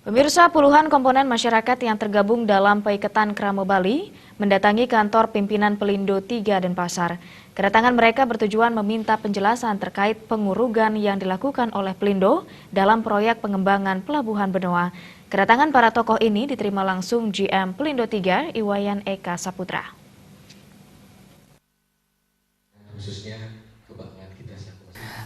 Pemirsa, puluhan komponen masyarakat yang tergabung dalam Paiketan Kramo Bali mendatangi kantor pimpinan Pelindo 3 Denpasar. Kedatangan mereka bertujuan meminta penjelasan terkait pengurugan yang dilakukan oleh Pelindo dalam proyek pengembangan Pelabuhan Benoa. Kedatangan para tokoh ini diterima langsung GM Pelindo 3 Iwayan Eka Saputra.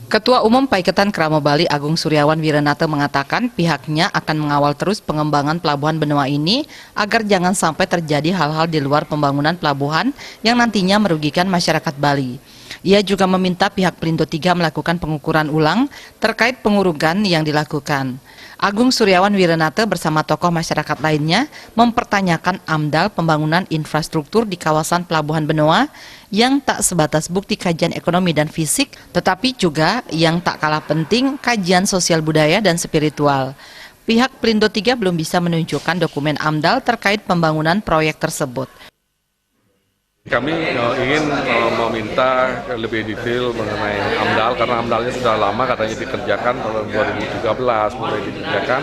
Ketua Umum Paiketan Kramo Bali Agung Suryawan Wiranata mengatakan pihaknya akan mengawal terus pengembangan Pelabuhan Benoa ini agar jangan sampai terjadi hal-hal di luar pembangunan pelabuhan yang nantinya merugikan masyarakat Bali. Ia juga meminta pihak Pelindo 3 melakukan pengukuran ulang terkait pengurugan yang dilakukan. Agung Suryawan Wiranata bersama tokoh masyarakat lainnya mempertanyakan AMDAL pembangunan infrastruktur di kawasan Pelabuhan Benoa yang tak sebatas bukti kajian ekonomi dan fisik, tetapi juga yang tak kalah penting kajian sosial budaya dan spiritual. Pihak Pelindo 3 belum bisa menunjukkan dokumen AMDAL terkait pembangunan proyek tersebut. Kami ingin meminta lebih detail mengenai AMDAL karena AMDAL-nya sudah lama katanya dikerjakan tahun 2013 mulai dikerjakan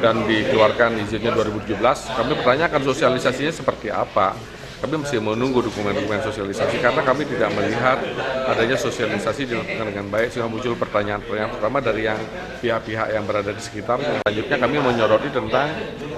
dan dikeluarkan izinnya 2017. Kami pertanyakan sosialisasinya seperti apa. Kami masih menunggu dokumen-dokumen sosialisasi karena kami tidak melihat adanya sosialisasi dilakukan dengan baik sehingga muncul pertanyaan-pertanyaan terutama dari yang pihak-pihak yang berada di sekitar. Selanjutnya kami menyoroti tentang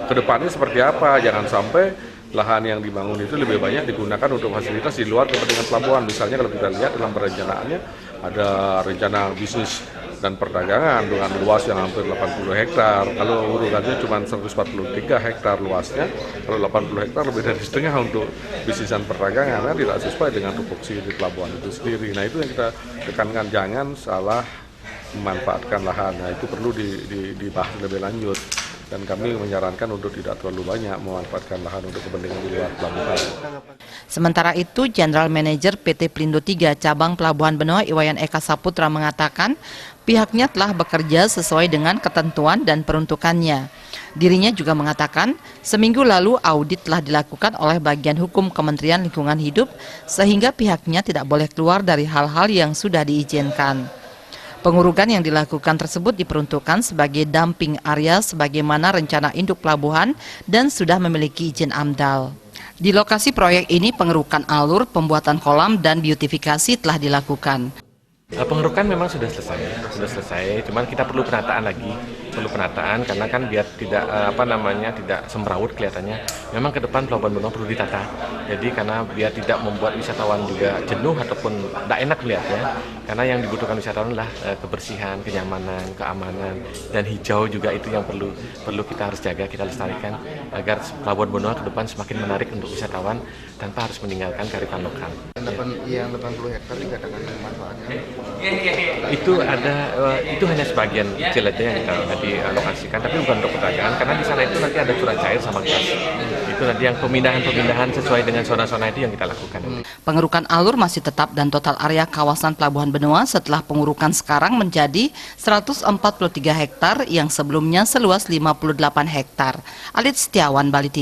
kedepannya seperti apa, jangan sampai lahan yang dibangun itu lebih banyak digunakan untuk fasilitas di luar kepentingan pelabuhan. Misalnya kalau kita lihat dalam perencanaannya ada rencana bisnis dan perdagangan dengan luas yang hampir 80 hektar. Kalau urutannya cuma 143 hektar luasnya, kalau 80 hektar lebih dari setengah untuk bisnis dan perdagangan, kan tidak sesuai dengan tupoksi di pelabuhan itu sendiri. Nah itu yang kita tekankan, jangan salah memanfaatkan lahan. Nah itu perlu dibahas lebih lanjut. Dan kami menyarankan untuk tidak terlalu banyak memanfaatkan lahan untuk kepentingan di luar pelabuhan. Sementara itu, General Manager PT Pelindo 3 Cabang Pelabuhan Benoa Iwayan Eka Saputra mengatakan pihaknya telah bekerja sesuai dengan ketentuan dan peruntukannya. Dirinya juga mengatakan seminggu lalu audit telah dilakukan oleh bagian hukum Kementerian Lingkungan Hidup sehingga pihaknya tidak boleh keluar dari hal-hal yang sudah diizinkan. Pengurugan yang dilakukan tersebut diperuntukkan sebagai dumping area sebagaimana rencana induk pelabuhan dan sudah memiliki izin AMDAL. Di lokasi proyek ini pengerukan alur, pembuatan kolam dan beautifikasi telah dilakukan. Pengerukan memang sudah selesai, cuman kita perlu penataan lagi, karena kan biar tidak tidak semrawut kelihatannya. Memang ke depan Pelabuhan Benoa perlu ditata. Jadi karena biar tidak membuat wisatawan juga jenuh ataupun tidak enak melihatnya, karena yang dibutuhkan wisatawan adalah kebersihan, kenyamanan, keamanan dan hijau juga itu yang perlu kita harus jaga, kita lestarikan agar Pelabuhan Benoa ke depan semakin menarik untuk wisatawan tanpa harus meninggalkan kearifan lokal. Yang 80 hektar dikatakan manfaatnya. Itu hanya sebagian kecil aja yang kita dialokasikan, tapi bukan untuk perdagangan karena di sana itu nanti ada curah cair sama gas. Itu nanti yang pemindahan sesuai dengan zona-zona itu yang kita lakukan. Pengerukan alur masih tetap dan total area kawasan Pelabuhan Benoa setelah pengurukan sekarang menjadi 143 hektar yang sebelumnya seluas 58 hektar. Alit Setiawan, Bali TV.